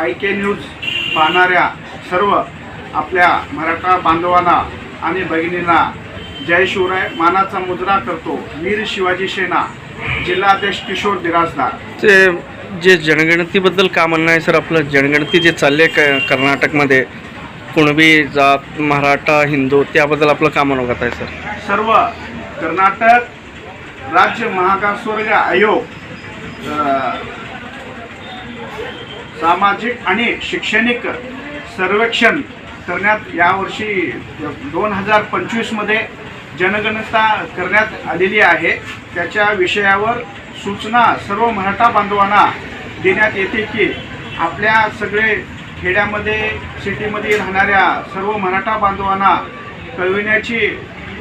IK news पाहणाऱ्या सर्व आपल्या मराठा बांधवांना आणि भगिनींना जय शिवराय मानाचा मुजरा करतो। वीर शिवाजी सेना जिल्हाध्यक्ष किशोर बिराजदार। ते जे जनगणतीबद्दल का म्हणणं आहे सर? आपलं जनगणती जे चालले कर्नाटकमध्ये कुणबी जात मराठा हिंदू त्याबद्दल आपलं का मनोगत आहे सर? सर्व कर्नाटक राज्य मागासवर्ग आयोग सामाजिक आणि शैक्षणिक सर्वेक्षण करण्यात यावर्षी 2025 मध्ये जनगणना करण्यात आलेली आहे। त्याच्या विषयावर सूचना सर्व मराठा बांधवांना देण्यात येते की आपल्या सगळे खेड्यामध्ये सिटीमध्ये राहणाऱ्या सर्व मराठा बांधवांना कळविण्याची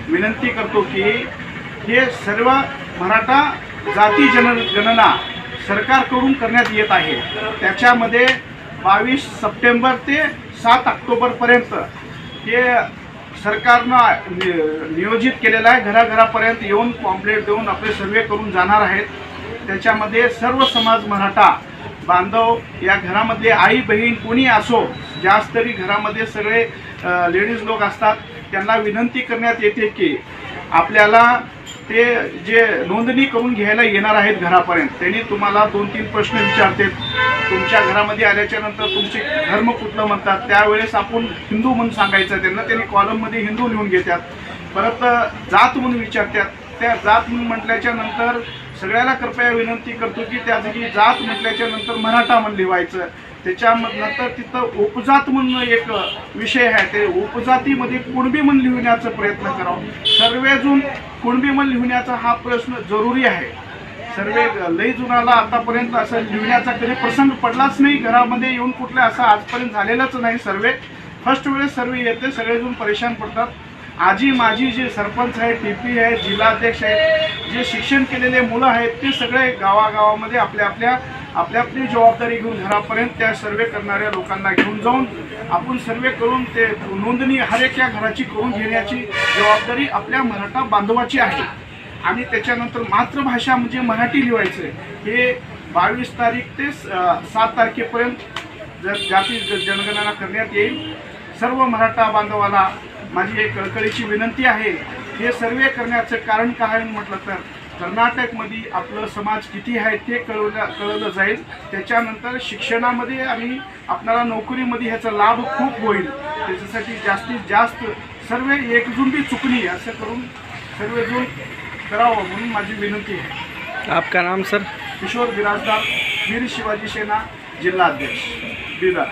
विनंती करतो की हे सर्व मराठा जाती जनगणना सरकारकडून करण्यात येत आहे। त्याच्यामध्ये 22 सप्टेंबर ते 7 ऑक्टोबरपर्यंत हे सरकारनं नियोजित केलेलं आहे। घराघरापर्यंत येऊन पॉम्पलेट देऊन आपले सर्वे करून जाणार आहेत। त्याच्यामध्ये सर्व समाज मराठा बांधव या घरामध्ये आई बहीण कोणी असो, जास्त तरी घरामध्ये सगळे लेडीज लोक असतात, त्यांना विनंती करण्यात येते की आपल्याला ते जे नोंदणी करून घ्यायला येणार आहेत घरापर्यंत, त्यांनी तुम्हाला 2-3 प्रश्न विचारते। तुमच्या घरामध्ये आल्याच्या नंतर तुमचे धर्म कुठलं म्हणतात, त्यावेळेस आपण हिंदू म्हणून सांगायचं त्यांना। त्यांनी कॉलममध्ये हिंदू लिहून घेतात। परत जात म्हणून विचारतात, त्या जात म्हणून म्हटल्याच्या नंतर सगळ्याला कृपया विनंती करतो की त्या जागी जात म्हटल्याच्या नंतर मराठा म्हणून लिहायचं। त्याच्यानंतर तिथं उपजात म्हणून एक विषय आहे, ते उपजातीमध्ये कुणबी म्हणून लिहिण्याचा प्रयत्न करावा। सर्वजून कुणबी म्हणून लिहिण्याचा हा प्रश्न जरुरी आहे। सर्वे लई जुनाला आतापर्यंत असं लिहिण्याचा कधी प्रसंग पडलाच नाही, घरामध्ये येऊन कुठल्या असं आजपर्यंत झालेलंच नाही। सर्वे फर्स्ट वेळेस सर्वे येते, सगळेजण परेशान पडतात। आजी माझी जे सरपंच आहे, TP आहे, जिल्हाध्यक्ष आहेत, जे शिक्षण केलेले मुलं आहेत, ते सगळे गावागावामध्ये आपली जबाबदारी घेऊन घरापर्यंत त्या सर्वे करणाऱ्या लोकांना घेऊन जाऊन आपण सर्वे करून ते नोंदणी हर एका घराची करून घेण्याची जबाबदारी आपल्या मराठा बांधवाची आहे। आणि त्याच्यानंतर मातृभाषा म्हणजे मराठी लिहायचं हे 22 तारीख ते 7 तारखेपर्यंत जर जाती जनगणना करण्यात येईल। सर्व मराठा बांधवाला माझी एक कळकळीची विनंती आहे। हे सर्वे करण्याचं कारण काय म्हटलं तर कर्नाटकमध्ये आपलं समाज किती आहे ते कळलं जाईल। त्याच्यानंतर शिक्षणामध्ये आणि आपल्याला नोकरीमध्ये ह्याचा लाभ खूप होईल। त्याच्यासाठी जास्तीत जास्त सर्व एकजुंटी चुकणी असं करून सर्वजून करावं म्हणून माझी विनंती आहे। आपका नाम सर? किशोर बिराजदार, वीर शिवाजी सेना जिल्हाध्यक्ष बिदर।